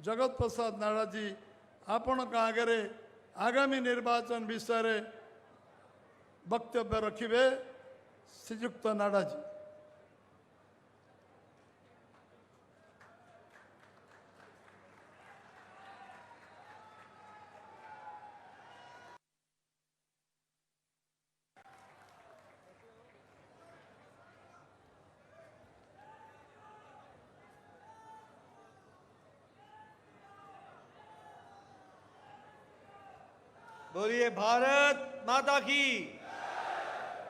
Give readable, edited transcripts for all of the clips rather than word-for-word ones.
जगत प्रसाद नाडा जी आपण आगे आगामी निर्वाचन विषय रे वक्तव्य रखिबे। श्रीयुक्त नाडा जी। बोलिए भारत माता की,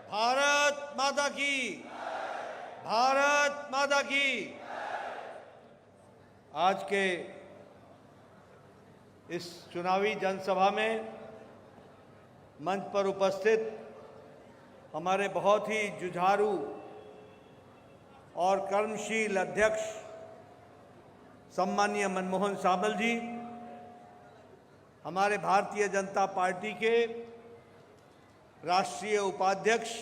भारत माता की, भारत माता की। आज के इस चुनावी जनसभा में मंच पर उपस्थित हमारे बहुत ही जुझारू और कर्मशील अध्यक्ष सम्माननीय मनमोहन सामल जी, हमारे भारतीय जनता पार्टी के राष्ट्रीय उपाध्यक्ष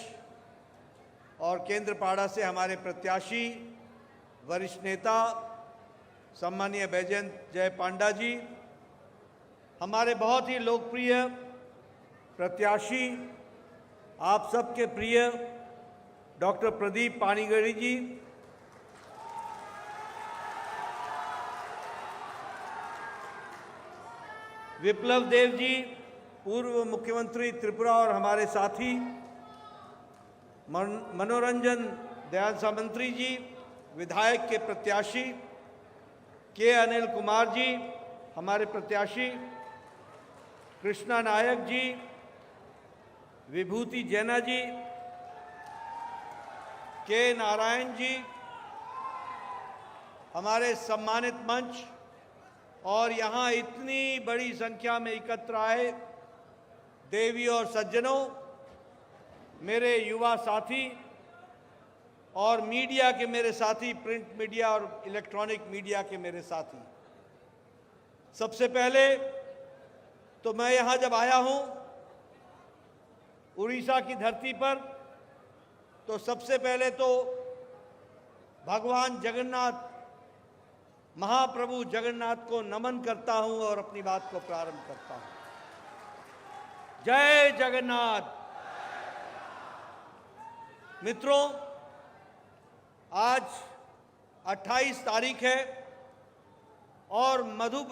और केंद्रपाड़ा से हमारे प्रत्याशी वरिष्ठ नेता सम्माननीय बैजयंत जय पांडा जी, हमारे बहुत ही लोकप्रिय प्रत्याशी आप सबके प्रिय डॉक्टर प्रदीप पानीगढ़ी जी, विप्लव देव जी पूर्व मुख्यमंत्री त्रिपुरा और हमारे साथी, मनोरंजन दयाल सामंत्री जी विधायक के प्रत्याशी, के अनिल कुमार जी हमारे प्रत्याशी, कृष्णा नायक जी, विभूति जैना जी, के नारायण जी, हमारे सम्मानित मंच और यहाँ इतनी बड़ी संख्या में एकत्र आए देवी और सज्जनों, मेरे युवा साथी और मीडिया के मेरे साथी, प्रिंट मीडिया और इलेक्ट्रॉनिक मीडिया के मेरे साथी, सबसे पहले तो मैं यहाँ जब आया हूँ उड़ीसा की धरती पर, तो सबसे पहले तो भगवान जगन्नाथ, महाप्रभु जगन्नाथ को नमन करता हूं और अपनी बात को प्रारंभ करता हूं। जय जगन्नाथ। मित्रों, आज 28 तारीख है और मधु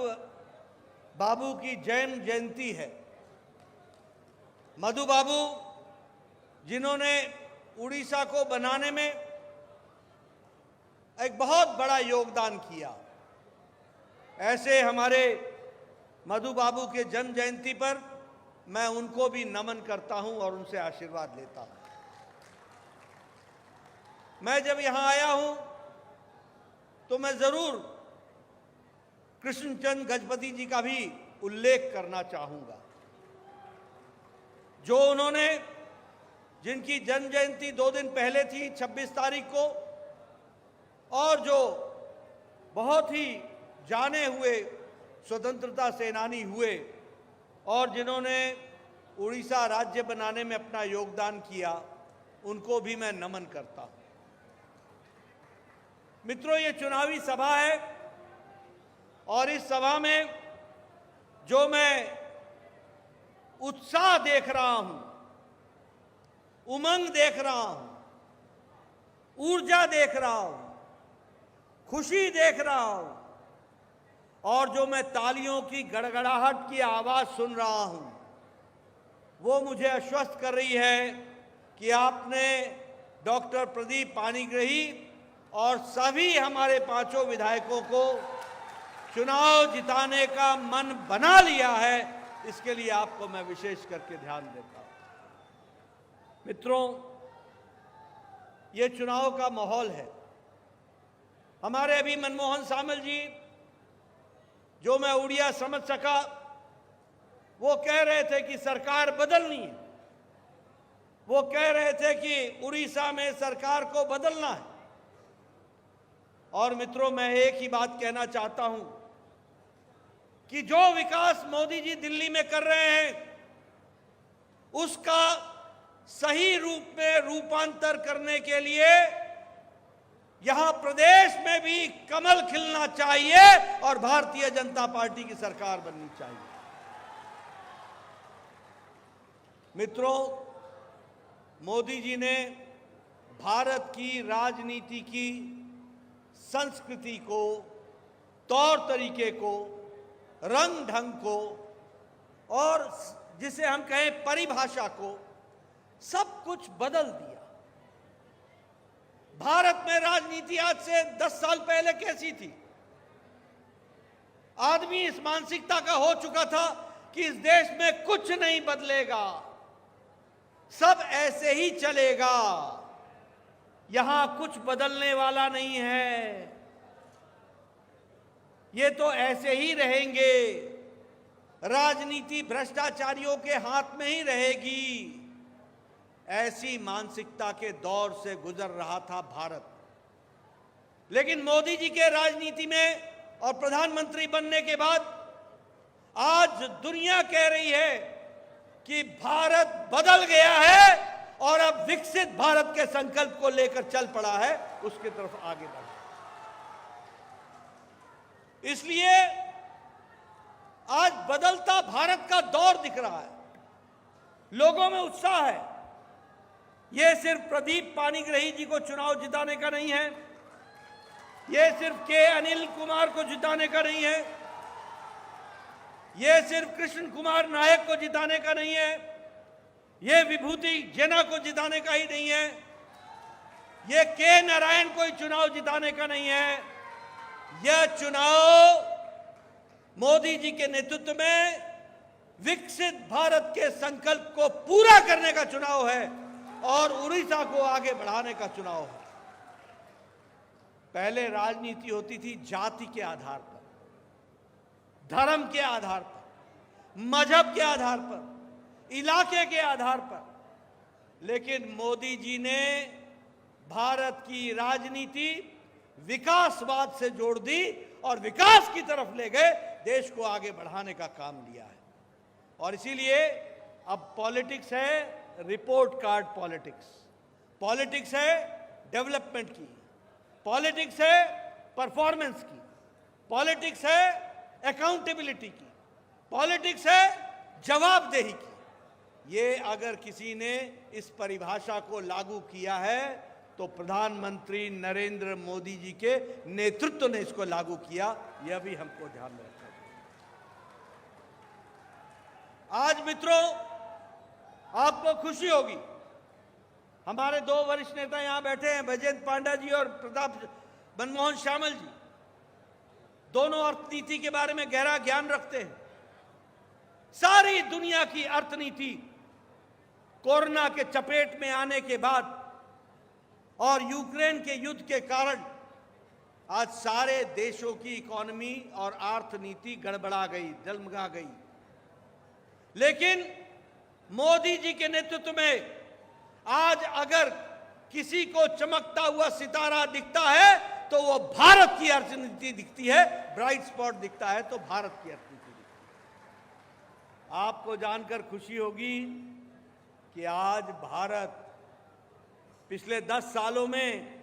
बाबू की जन्म जयंती है। मधु बाबू जिन्होंने उड़ीसा को बनाने में एक बहुत बड़ा योगदान किया, ऐसे हमारे मधु बाबू के जन्म जयंती पर मैं उनको भी नमन करता हूं और उनसे आशीर्वाद लेता हूं। मैं जब यहां आया हूं तो मैं जरूर कृष्णचंद गजपति जी का भी उल्लेख करना चाहूंगा, जो उन्होंने, जिनकी जन्म जयंती 2 दिन पहले थी 26 तारीख को, और जो बहुत ही जाने हुए स्वतंत्रता सेनानी हुए और जिन्होंने उड़ीसा राज्य बनाने में अपना योगदान किया, उनको भी मैं नमन करता हूं। मित्रों, ये चुनावी सभा है और इस सभा में जो मैं उत्साह देख रहा हूं, उमंग देख रहा हूं, ऊर्जा देख रहा हूं, खुशी देख रहा हूं, और जो मैं तालियों की गड़गड़ाहट की आवाज सुन रहा हूं, वो मुझे आश्वस्त कर रही है कि आपने डॉक्टर प्रदीप पानीग्राही और सभी हमारे 5 विधायकों को चुनाव जिताने का मन बना लिया है। इसके लिए आपको मैं विशेष करके ध्यान देता हूं। मित्रों, ये चुनाव का माहौल है। हमारे अभी मनमोहन सामल जी, जो मैं उड़िया समझ सका, वो कह रहे थे कि सरकार बदलनी है। वो कह रहे थे कि उड़ीसा में सरकार को बदलना है। और मित्रों, मैं एक ही बात कहना चाहता हूं कि जो विकास मोदी जी दिल्ली में कर रहे हैं, उसका सही रूप में रूपांतर करने के लिए यहां प्रदेश में भी कमल खिलना चाहिए और भारतीय जनता पार्टी की सरकार बननी चाहिए। मित्रों, मोदी जी ने भारत की राजनीति की संस्कृति को, तौर तरीके को, रंग ढंग को और जिसे हम कहें परिभाषा को, सब कुछ बदल दिया। भारत में राजनीति आज से 10 साल पहले कैसी थी? आदमी इस मानसिकता का हो चुका था कि इस देश में कुछ नहीं बदलेगा, सब ऐसे ही चलेगा, यहां कुछ बदलने वाला नहीं है, ये तो ऐसे ही रहेंगे, राजनीति भ्रष्टाचारियों के हाथ में ही रहेगी। ऐसी मानसिकता के दौर से गुजर रहा था भारत। लेकिन मोदी जी के राजनीति में और प्रधानमंत्री बनने के बाद आज दुनिया कह रही है कि भारत बदल गया है और अब विकसित भारत के संकल्प को लेकर चल पड़ा है, उसकी तरफ आगे बढ़ा। इसलिए आज बदलता भारत का दौर दिख रहा है, लोगों में उत्साह है। यह सिर्फ प्रदीप पाणिग्राही जी को चुनाव जिताने का नहीं है, यह सिर्फ के अनिल कुमार को जिताने का नहीं है, यह सिर्फ कृष्ण कुमार नायक को जिताने का नहीं है, यह विभूति जेना को जिताने का ही नहीं है, यह के नारायण को चुनाव जिताने का नहीं है। यह चुनाव मोदी जी के नेतृत्व में विकसित भारत के संकल्प को पूरा करने का चुनाव है और उड़ीसा को आगे बढ़ाने का चुनाव है। पहले राजनीति होती थी जाति के आधार पर, धर्म के आधार पर, मजहब के आधार पर, इलाके के आधार पर। लेकिन मोदी जी ने भारत की राजनीति विकासवाद से जोड़ दी और विकास की तरफ ले गए, देश को आगे बढ़ाने का काम लिया है। और इसीलिए अब पॉलिटिक्स है रिपोर्ट कार्ड पॉलिटिक्स, पॉलिटिक्स है डेवलपमेंट की, पॉलिटिक्स है परफॉर्मेंस की, पॉलिटिक्स है अकाउंटेबिलिटी की, पॉलिटिक्स है जवाबदेही की। ये अगर किसी ने इस परिभाषा को लागू किया है तो प्रधानमंत्री नरेंद्र मोदी जी के नेतृत्व ने इसको लागू किया, यह भी हमको ध्यान में रखना चाहिए। आज मित्रों, आपको खुशी होगी, हमारे 2 वरिष्ठ नेता यहां बैठे हैं, बैजयंत पांडा जी और प्रताप मनमोहन श्यामल जी, दोनों अर्थनीति के बारे में गहरा ज्ञान रखते हैं। सारी दुनिया की अर्थनीति कोरोना के चपेट में आने के बाद और यूक्रेन के युद्ध के कारण आज सारे देशों की इकोनॉमी और अर्थनीति गड़बड़ा गई, डगमगा गई। लेकिन मोदी जी के नेतृत्व में आज अगर किसी को चमकता हुआ सितारा दिखता है तो वो भारत की अर्थनीति दिखती है, ब्राइट स्पॉट दिखता है तो भारत की अर्थनीति दिखती है। आपको जानकर खुशी होगी कि आज भारत पिछले 10 सालों में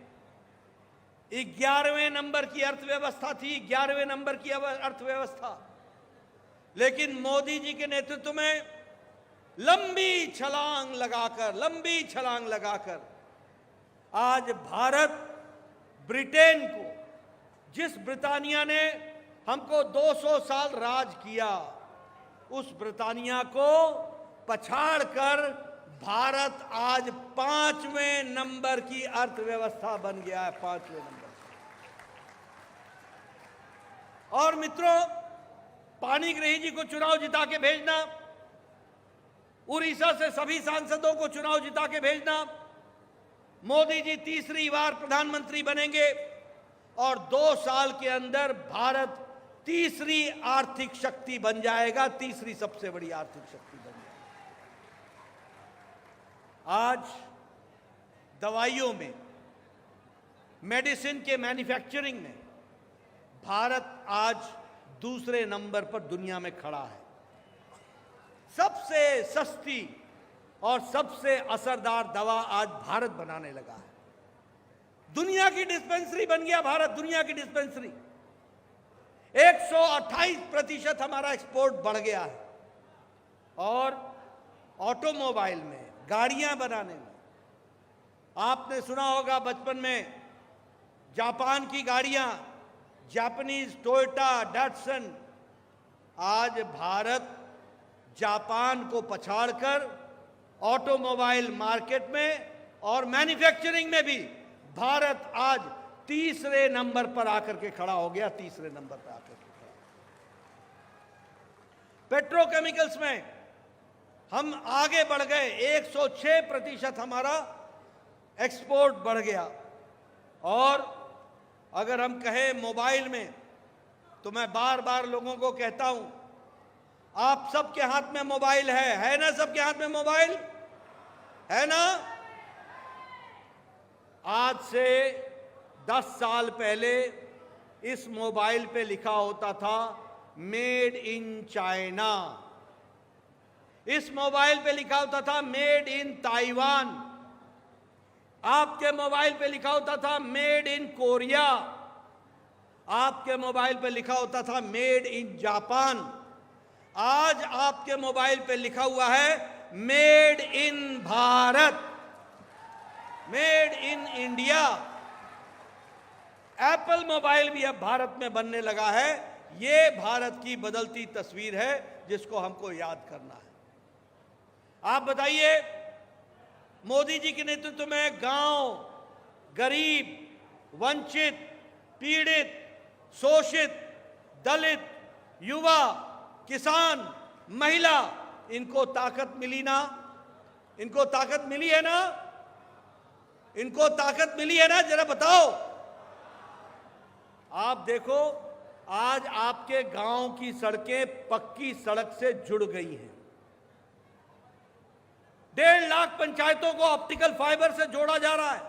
11वें नंबर की अर्थव्यवस्था थी, 11वें नंबर की अर्थव्यवस्था। लेकिन मोदी जी के नेतृत्व में लंबी छलांग लगाकर आज भारत ब्रिटेन को, जिस ब्रिटानिया ने हमको 200 साल राज किया, उस ब्रिटानिया को पछाड़कर भारत आज 5वें नंबर की अर्थव्यवस्था बन गया है, 5वें नंबर। और मित्रों, पाणिग्राही जी को चुनाव जिता के भेजना, उड़ीसा से सभी सांसदों को चुनाव जिता के भेजना, मोदी जी तीसरी बार प्रधानमंत्री बनेंगे और 2 साल के अंदर भारत तीसरी आर्थिक शक्ति बन जाएगा, तीसरी सबसे बड़ी आर्थिक शक्ति बन जाएगी। आज दवाइयों में, मेडिसिन के मैन्युफैक्चरिंग में भारत आज दूसरे नंबर पर दुनिया में खड़ा है। सबसे सस्ती और सबसे असरदार दवा आज भारत बनाने लगा है। दुनिया की डिस्पेंसरी बन गया भारत, दुनिया की डिस्पेंसरी। 128% हमारा एक्सपोर्ट बढ़ गया है। और ऑटोमोबाइल में, गाड़ियां बनाने में, आपने सुना होगा बचपन में जापान की गाड़ियां, जापानीज टोयोटा, डैटसन। आज भारत जापान को पछाड़कर ऑटोमोबाइल मार्केट में और मैन्युफैक्चरिंग में भी भारत आज तीसरे नंबर पर आकर के खड़ा हो गया, तीसरे नंबर पर आकर के खड़ा। पेट्रोकेमिकल्स में हम आगे बढ़ गए, 106% हमारा एक्सपोर्ट बढ़ गया। और अगर हम कहें मोबाइल में, तो मैं बार बार लोगों को कहता हूं, आप सबके हाथ में मोबाइल है ना? सबके हाथ में मोबाइल है ना? आज से 10 साल पहले इस मोबाइल पे लिखा होता था मेड इन चाइना, इस मोबाइल पे लिखा होता था मेड इन ताइवान, आपके मोबाइल पे लिखा होता था मेड इन कोरिया, आपके मोबाइल पे लिखा होता था मेड इन जापान। आज आपके मोबाइल पे लिखा हुआ है made in Bharat, made in India. Apple mobile भी अब भारत में बनने लगा है। ये भारत की बदलती तस्वीर है जिसको हमको याद करना है। आप बताइए, मोदी जी के नेतृत्व में गांव, गरीब, वंचित, पीड़ित, शोषित, दलित, युवा, किसान, महिला, इनको ताकत मिली ना? इनको ताकत मिली है ना? इनको ताकत मिली है ना? जरा बताओ। आप देखो, आज आपके गांव की सड़कें पक्की सड़क से जुड़ गई हैं। 1.5 लाख पंचायतों को ऑप्टिकल फाइबर से जोड़ा जा रहा है।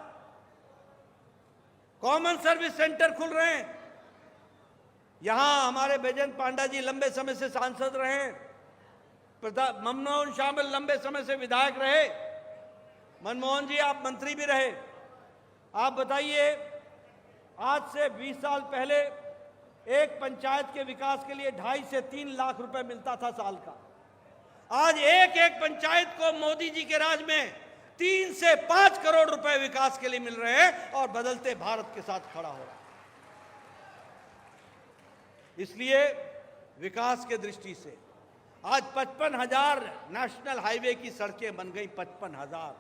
कॉमन सर्विस सेंटर खुल रहे हैं। यहां हमारे बैजयंत पांडा जी लंबे समय से सांसद रहे, मनमोहन शामिल लंबे समय से विधायक रहे, मनमोहन जी आप मंत्री भी रहे। आप बताइए, आज से 20 साल पहले एक पंचायत के विकास के लिए 2.5 से 3 लाख रुपए मिलता था साल का। आज एक एक पंचायत को मोदी जी के राज में 3 से 5 करोड़ रुपए विकास के लिए मिल रहे हैं और बदलते भारत के साथ खड़ा हो रहा है। इसलिए विकास के दृष्टि से आज 55,000 नेशनल हाईवे की सड़कें बन गई। 55,000,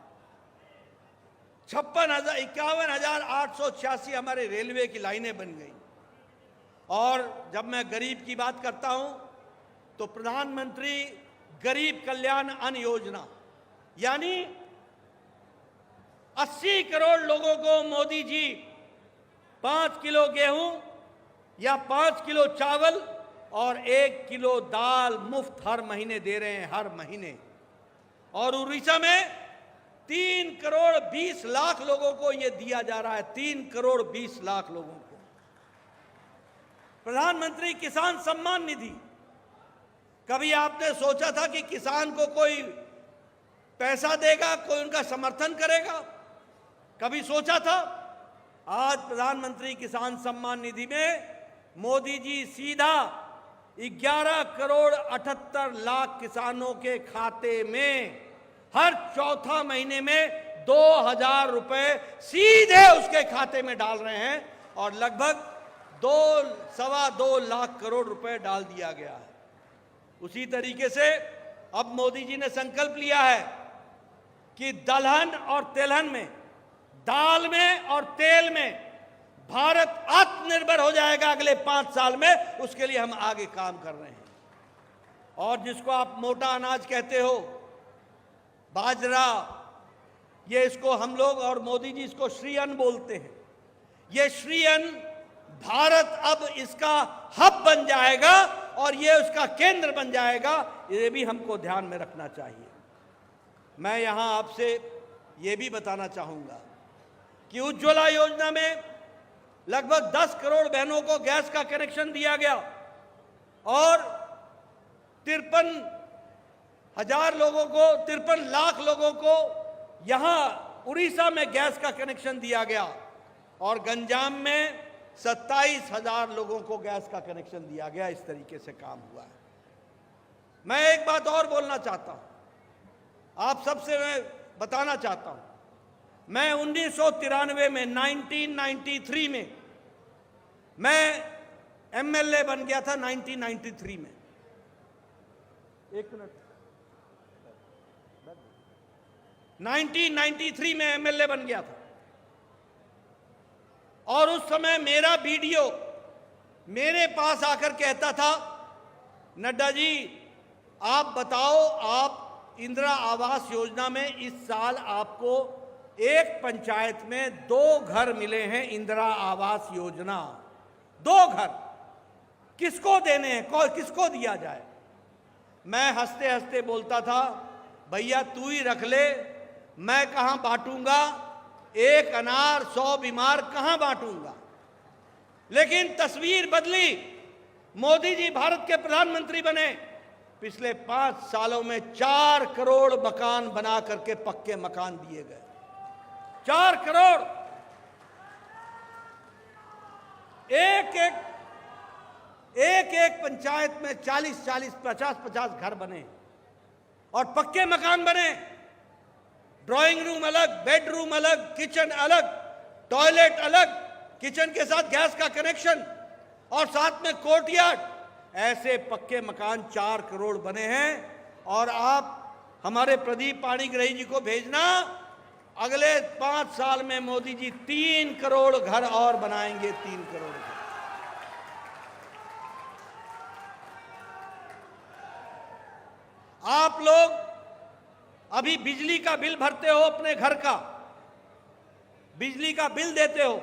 51,886 हमारे रेलवे की लाइनें बन गई। और जब मैं गरीब की बात करता हूं तो प्रधानमंत्री गरीब कल्याण अन्न योजना, यानी 80 करोड़ लोगों को मोदी जी 5 किलो गेहूं या 5 किलो चावल और 1 किलो दाल मुफ्त हर महीने दे रहे हैं, हर महीने। और उड़ीसा में 3 करोड़ 20 लाख लोगों को यह दिया जा रहा है, 3 करोड़ 20 लाख लोगों को। प्रधानमंत्री किसान सम्मान निधि, कभी आपने सोचा था कि किसान को कोई पैसा देगा, कोई उनका समर्थन करेगा? कभी सोचा था? आज प्रधानमंत्री किसान सम्मान निधि में मोदी जी सीधा 11 करोड़ 78 लाख किसानों के खाते में हर चौथा महीने में 2,000 रुपए सीधे उसके खाते में डाल रहे हैं। और लगभग 2-2.25 लाख करोड़ रुपए डाल दिया गया है। उसी तरीके से अब मोदी जी ने संकल्प लिया है कि दलहन और तेलहन में, दाल में और तेल में भारत आत्मनिर्भर हो जाएगा अगले 5 साल में। उसके लिए हम आगे काम कर रहे हैं। और जिसको आप मोटा अनाज कहते हो, बाजरा, ये इसको हम लोग और मोदी जी इसको श्री अन्न बोलते हैं। ये श्री अन्न भारत अब इसका हब बन जाएगा और ये उसका केंद्र बन जाएगा। ये भी हमको ध्यान में रखना चाहिए। मैं यहां आपसे ये भी बताना चाहूंगा कि उज्ज्वला योजना में लगभग 10 करोड़ बहनों को गैस का कनेक्शन दिया गया और 53,000 लोगों को, 53 लाख लोगों को यहां उड़ीसा में गैस का कनेक्शन दिया गया। और गंजाम में 27,000 लोगों को गैस का कनेक्शन दिया गया। इस तरीके से काम हुआ है। मैं एक बात और बोलना चाहता हूं, आप सबसे मैं बताना चाहता हूं, मैं 1993 में 1993 में मैं एमएलए बन गया था। 1993 में, एक मिनट, 1993 में एमएलए बन गया था। और उस समय मेरा बीडीओ मेरे पास आकर कहता था, नड्डा जी आप बताओ, आप इंदिरा आवास योजना में इस साल आपको एक पंचायत में 2 घर मिले हैं। इंदिरा आवास योजना 2 घर किसको देने हैं, किसको दिया जाए? मैं हंसते हंसते बोलता था, भैया तू ही रख ले, मैं कहां बांटूंगा, 1 अनार 100 बीमार कहां बांटूंगा। लेकिन तस्वीर बदली, मोदी जी भारत के प्रधानमंत्री बने, पिछले 5 सालों में 4 करोड़ मकान बना करके पक्के मकान दिए गए। 4 करोड़, एक पंचायत में 40-40, 50-50 घर बने और पक्के मकान बने। ड्राइंग रूम अलग, बेडरूम अलग, किचन अलग, टॉयलेट अलग, किचन के साथ गैस का कनेक्शन और साथ में कोर्टयार्ड। ऐसे पक्के मकान 4 करोड़ बने हैं। और आप हमारे प्रदीप पाणिग्राही जी को भेजना, अगले 5 साल में मोदी जी 3 करोड़ घर और बनाएंगे। 3 करोड़ घर। आप लोग अभी बिजली का बिल भरते हो, अपने घर का बिजली का बिल देते हो।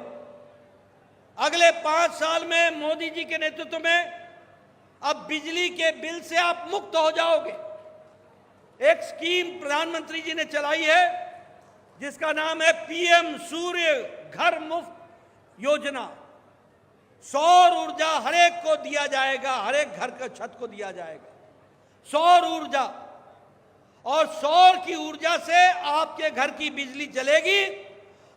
अगले 5 साल में मोदी जी के नेतृत्व में अब बिजली के बिल से आप मुक्त हो जाओगे। एक स्कीम प्रधानमंत्री जी ने चलाई है जिसका नाम है पीएम सूर्य घर मुफ्त योजना। सौर ऊर्जा हर एक को दिया जाएगा, हर एक घर का छत को दिया जाएगा सौर ऊर्जा। और सौर की ऊर्जा से आपके घर की बिजली चलेगी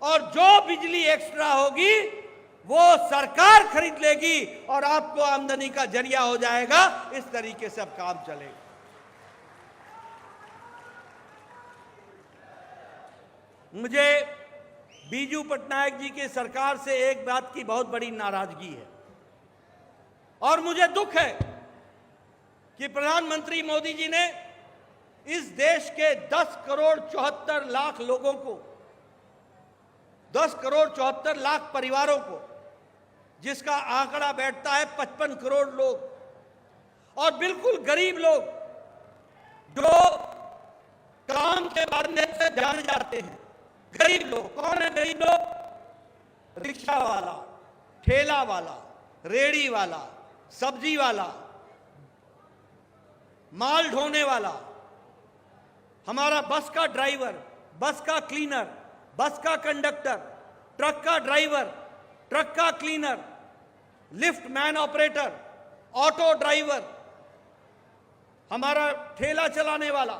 और जो बिजली एक्स्ट्रा होगी वो सरकार खरीद लेगी और आपको आमदनी का जरिया हो जाएगा। इस तरीके से अब काम चलेगा। मुझे बीजू पटनायक जी की सरकार से एक बात की बहुत बड़ी नाराजगी है और मुझे दुख है कि प्रधानमंत्री मोदी जी ने इस देश के 10 करोड़ 74 लाख लोगों को, 10 करोड़ 74 लाख परिवारों को, जिसका आंकड़ा बैठता है 55 करोड़ लोग, और बिल्कुल गरीब लोग जो काम के माध्यम से जाने जाते हैं। गरीब लोग कौन है? गरीब लोग रिक्शा वाला, ठेला वाला, रेड़ी वाला, सब्जी वाला, माल ढोने वाला, हमारा बस का ड्राइवर, बस का क्लीनर, बस का कंडक्टर, ट्रक का ड्राइवर, ट्रक का cleaner, lift man operator, auto driver, हमारा ठेला चलाने वाला,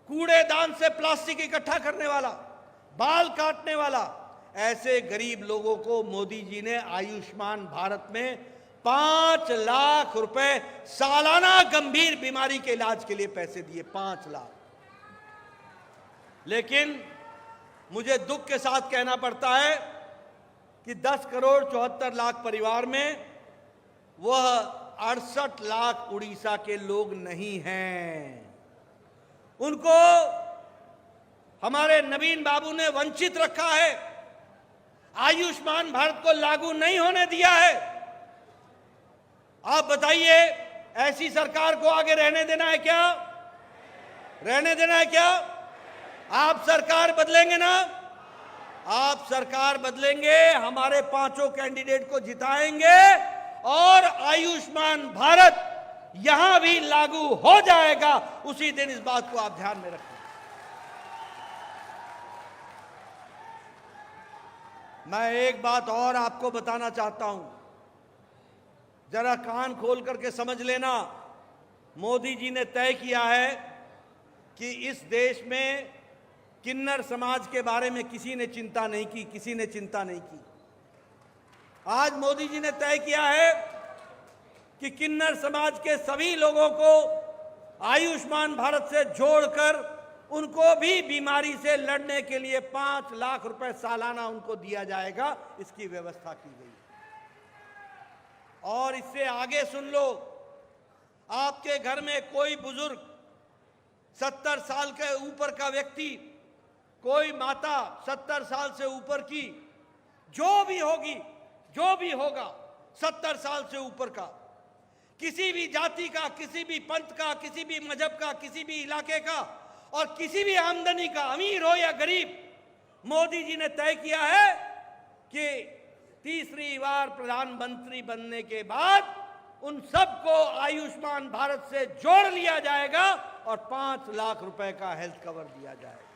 कूड़ेदान से प्लास्टिक इकट्ठा करने वाला, बाल काटने वाला, ऐसे गरीब लोगों को मोदी जी ने आयुष्मान भारत में 5 लाख रुपए सालाना गंभीर बीमारी के इलाज के लिए पैसे दिए। 5 लाख। लेकिन मुझे दुख के साथ कहना पड़ता है कि 10 करोड़ 74 लाख परिवार में वह 68 लाख उड़ीसा के लोग नहीं हैं। उनको हमारे नवीन बाबू ने वंचित रखा है, आयुष्मान भारत को लागू नहीं होने दिया है। आप बताइए, ऐसी सरकार को आगे रहने देना है क्या? रहने देना है क्या? आप सरकार बदलेंगे ना? आप सरकार बदलेंगे, हमारे 5 कैंडिडेट को जिताएंगे और आयुष्मान भारत यहां भी लागू हो जाएगा उसी दिन। इस बात को आप ध्यान में रखें। मैं एक बात और आपको बताना चाहता हूं, जरा कान खोल करके समझ लेना। मोदी जी ने तय किया है कि इस देश में किन्नर समाज के बारे में किसी ने चिंता नहीं की, किसी ने चिंता नहीं की। आज मोदी जी ने तय किया है कि किन्नर समाज के सभी लोगों को आयुष्मान भारत से जोड़कर उनको भी बीमारी से लड़ने के लिए 5 लाख रुपए सालाना उनको दिया जाएगा, इसकी व्यवस्था की गई। और इससे आगे सुन लो, आपके घर में कोई बुजुर्ग 70 साल के ऊपर का व्यक्ति, कोई माता 70 साल से ऊपर की, जो भी होगी, जो भी होगा 70 साल से ऊपर का, किसी भी जाति का, किसी भी पंथ का, किसी भी मजहब का, किसी भी इलाके का और किसी भी आमदनी का, अमीर हो या गरीब, मोदी जी ने तय किया है कि तीसरी बार प्रधानमंत्री बनने के बाद उन सबको आयुष्मान भारत से जोड़ लिया जाएगा और 5 लाख रुपए का हेल्थ कवर दिया जाएगा।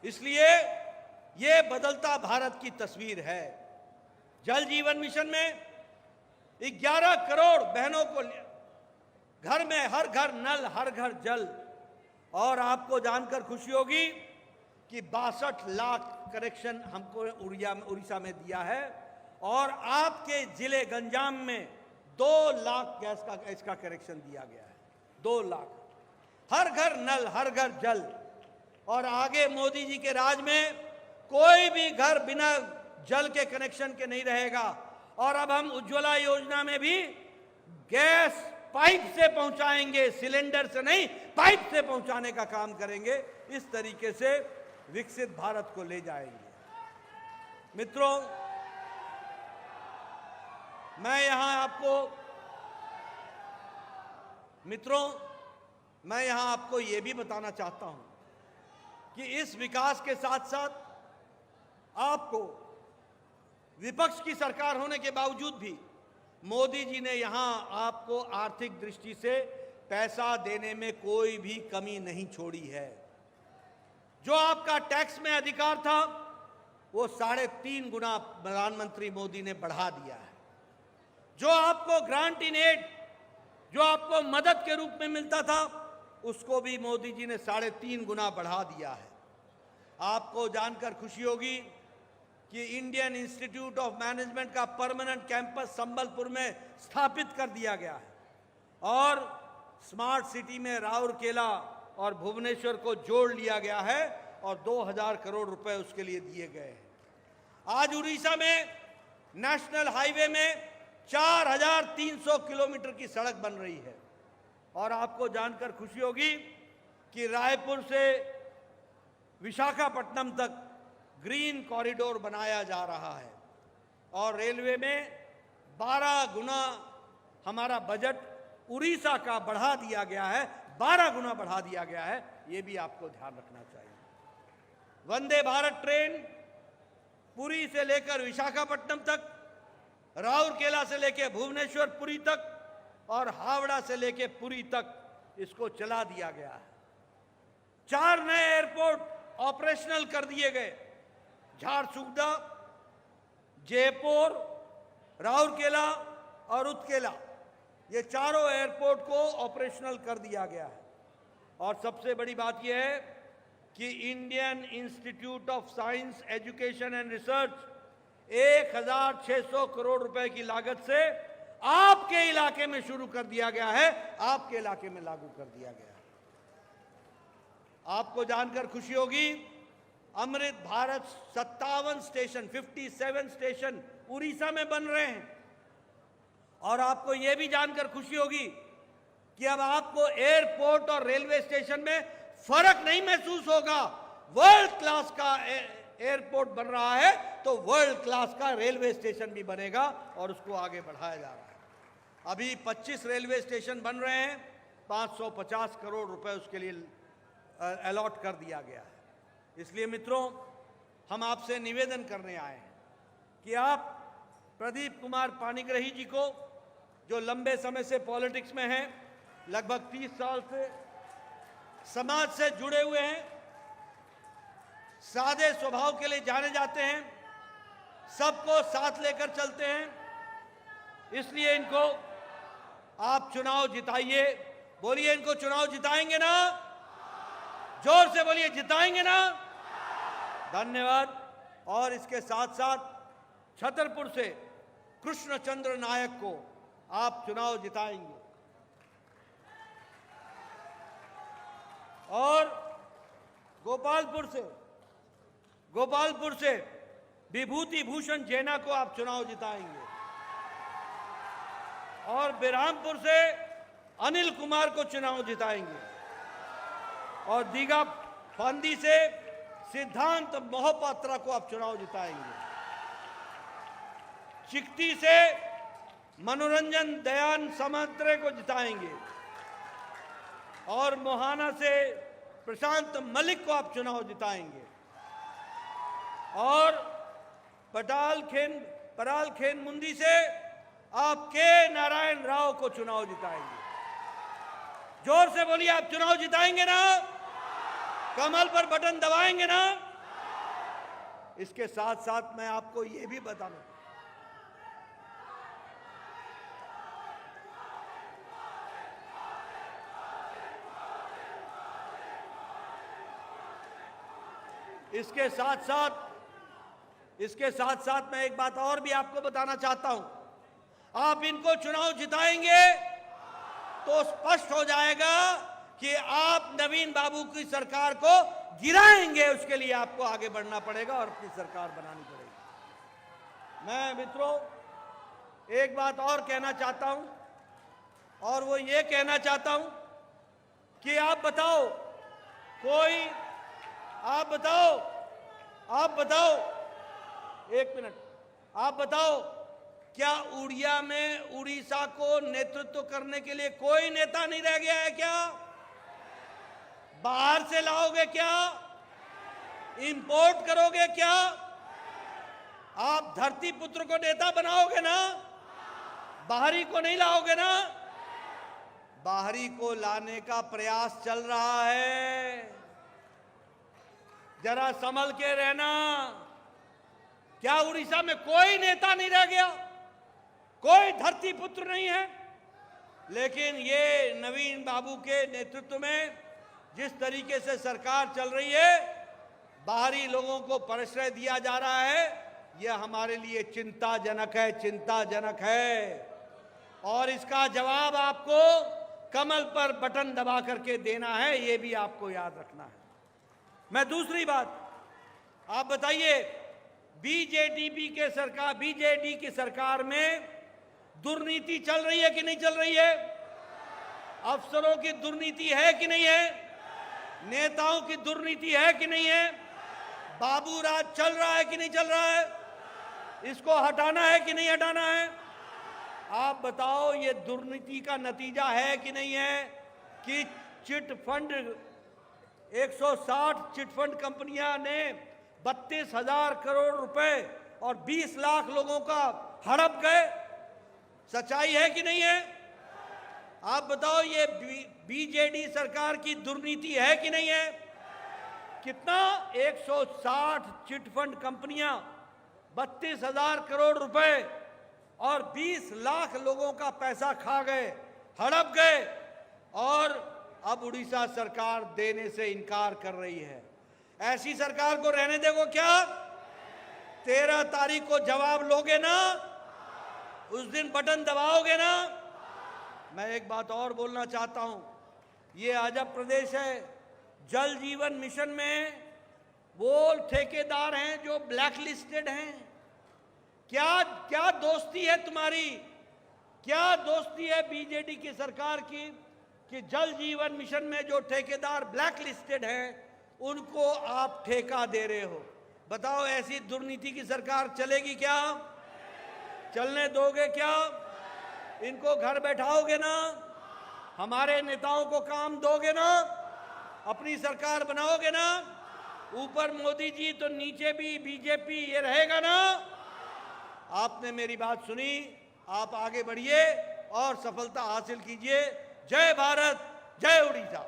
इसलिए यह बदलता भारत की तस्वीर है। जल जीवन मिशन में 11 करोड़ बहनों को घर में, हर घर नल, हर घर जल। और आपको जानकर खुशी होगी कि 62 लाख कनेक्शन हमको उड़ीसा में दिया है और आपके जिले गंजाम में 2 लाख गैस का इसका कनेक्शन दिया गया है। 2 लाख, हर घर नल, हर घर जल। और आगे मोदी जी के राज में कोई भी घर बिना जल के कनेक्शन के नहीं रहेगा। और अब हम उज्ज्वला योजना में भी गैस पाइप से पहुंचाएंगे, सिलेंडर से नहीं, पाइप से पहुंचाने का काम करेंगे। इस तरीके से विकसित भारत को ले जाएंगे। मित्रों, मैं यहां आपको यह भी बताना चाहता हूं कि इस विकास के साथ साथ आपको विपक्ष की सरकार होने के बावजूद भी मोदी जी ने यहां आपको आर्थिक दृष्टि से पैसा देने में कोई भी कमी नहीं छोड़ी है। जो आपका टैक्स में अधिकार था वो 3.5 गुना प्रधानमंत्री मोदी ने बढ़ा दिया है। जो आपको ग्रांट इन एड, जो आपको मदद के रूप में मिलता था, उसको भी मोदी जी ने 3.5 गुना बढ़ा दिया है। आपको जानकर खुशी होगी कि इंडियन इंस्टीट्यूट ऑफ मैनेजमेंट का परमानेंट कैंपस संबलपुर में स्थापित कर दिया गया है और स्मार्ट सिटी में राउरकेला और भुवनेश्वर को जोड़ लिया गया है और 2000 करोड़ रुपए उसके लिए दिए गए हैं। आज उड़ीसा में नेशनल हाईवे में 4300 किलोमीटर की सड़क बन रही है। और आपको जानकर खुशी होगी कि रायपुर से विशाखापट्टनम तक ग्रीन कॉरिडोर बनाया जा रहा है और रेलवे में 12 गुना हमारा बजट उड़ीसा का बढ़ा दिया गया है, 12 गुना बढ़ा दिया गया है। ये भी आपको ध्यान रखना चाहिए। वंदे भारत ट्रेन पुरी से लेकर विशाखापट्टनम तक, राउरकेला से लेकर भुवनेश्वर पुरी तक और हावड़ा से लेकर पुरी तक इसको चला दिया गया है। 4 नए एयरपोर्ट ऑपरेशनल कर दिए गए। झारसुगुड़ा, जयपुर, राउरकेला और उत्केला, ये चारों एयरपोर्ट को ऑपरेशनल कर दिया गया है। और सबसे बड़ी बात यह है कि Indian institute of science education and research 1600 crore रुपए की लागत से आपके इलाके में शुरू कर दिया गया है, आपके इलाके में लागू कर दिया गया है। आपको जानकर खुशी होगी, अमृत भारत 57 स्टेशन उड़ीसा में बन रहे हैं। और आपको यह भी जानकर खुशी होगी कि अब आपको एयरपोर्ट और रेलवे स्टेशन में फर्क नहीं महसूस होगा। वर्ल्ड क्लास का एयरपोर्ट बन रहा है तो वर्ल्ड क्लास का रेलवे स्टेशन भी बनेगा और उसको आगे बढ़ाया जा रहा है। अभी 25 रेलवे स्टेशन बन रहे हैं, 550 करोड़ रुपए उसके लिए अलॉट कर दिया गया है। इसलिए मित्रों, हम आपसे निवेदन करने आए हैं कि आप प्रदीप कुमार पाणिग्राही जी को, जो लंबे समय से पॉलिटिक्स में हैं, लगभग 30 साल से समाज से जुड़े हुए हैं, सादे स्वभाव के लिए जाने जाते हैं, सबको साथ लेकर चलते हैं, इसलिए इनको आप चुनाव जिताइए बोलिए इनको चुनाव जिताएंगे ना? जोर से बोलिए, जिताएंगे ना? धन्यवाद। और इसके साथ साथ छतरपुर से कृष्णचंद्र नायक को आप चुनाव जिताएंगे। और गोपालपुर से विभूति भूषण जैना को आप चुनाव जिताएंगे। और बिरहामपुर से अनिल कुमार को चुनाव जिताएंगे। और दीघा फांदी से सिद्धांत मोहपात्रा को आप चुनाव जिताएंगे। चिकटी से मनोरंजन दयान समंत्रे को जिताएंगे। और मोहाना से प्रशांत मलिक को आप चुनाव जिताएंगे। और परालखेन मुंदी से आप के नारायण राव को चुनाव जिताएंगे। जोर से बोलिए, आप चुनाव जिताएंगे ना? कमल पर बटन दबाएंगे ना? इसके साथ साथ मैं आपको यह भी बता दूं, इसके साथ साथ मैं एक बात और भी आपको बताना चाहता हूं। आप इनको चुनाव जिताएंगे तो स्पष्ट हो जाएगा कि आप नवीन बाबू की सरकार को गिराएंगे। उसके लिए आपको आगे बढ़ना पड़ेगा और अपनी सरकार बनानी पड़ेगी। मैं मित्रों एक बात और कहना चाहता हूं, और वो ये कहना चाहता हूं कि आप बताओ, एक मिनट, आप बताओ, क्या उड़ीसा को नेतृत्व करने के लिए कोई नेता नहीं रह गया है क्या? बाहर से लाओगे क्या? इंपोर्ट करोगे क्या? आप धरती पुत्र को नेता बनाओगे ना? बाहरी को नहीं लाओगे ना? बाहरी को लाने का प्रयास चल रहा है। जरा संभल के रहना। क्या उड़ीसा में कोई नेता नहीं रह गया? कोई धरती पुत्र नहीं है? लेकिन ये नवीन बाबू के नेतृत्व में जिस तरीके से सरकार चल रही है, बाहरी लोगों को प्रश्रय दिया जा रहा है, यह हमारे लिए चिंताजनक है। और इसका जवाब आपको कमल पर बटन दबा करके देना है, यह भी आपको याद रखना है। मैं दूसरी बात, आप बताइए, बीजेडी की सरकार में दुर्नीति चल रही है कि नहीं चल रही है? अफसरों की दुर्नीति है कि नहीं है? नेताओं की दुर्नीति है कि नहीं है? बाबू राज चल रहा है कि नहीं चल रहा है? इसको हटाना है कि नहीं हटाना है? आप बताओ, ये दुर्नीति का नतीजा है कि नहीं है कि चिट फंड 160 चिटफंड कंपनियां ने 32,000 करोड़ रुपए और 20 लाख लोगों का हड़प गए? सच्चाई है कि नहीं है? आप बताओ, ये बीजेडी सरकार की दुर्नीति है कि नहीं है? कितना? 160 चिटफंड कंपनियां 32,000 करोड़ रुपए और 20 लाख लोगों का पैसा खा गए, हड़प गए, और अब उड़ीसा सरकार देने से इनकार कर रही है। ऐसी सरकार को रहने देगो क्या? 13 तारीख को जवाब लोगे ना? उस दिन बटन दबाओगे ना? मैं एक बात और बोलना चाहता हूं, ये अजब प्रदेश है। जल जीवन मिशन में वो ठेकेदार हैं जो ब्लैक लिस्टेड हैं। क्या दोस्ती है तुम्हारी? क्या दोस्ती है बीजेडी की सरकार की कि जल जीवन मिशन में जो ठेकेदार ब्लैक लिस्टेड हैं उनको आप ठेका दे रहे हो? बताओ, ऐसी दुर्नीति की सरकार चलेगी क्या? चलने दोगे क्या? इनको घर बैठाओगे ना? हमारे नेताओं को काम दोगे ना? अपनी सरकार बनाओगे ना? ऊपर मोदी जी तो नीचे भी बीजेपी, ये रहेगा ना? आपने मेरी बात सुनी, आप आगे बढ़िए और सफलता हासिल कीजिए। जय भारत, जय उड़ीसा।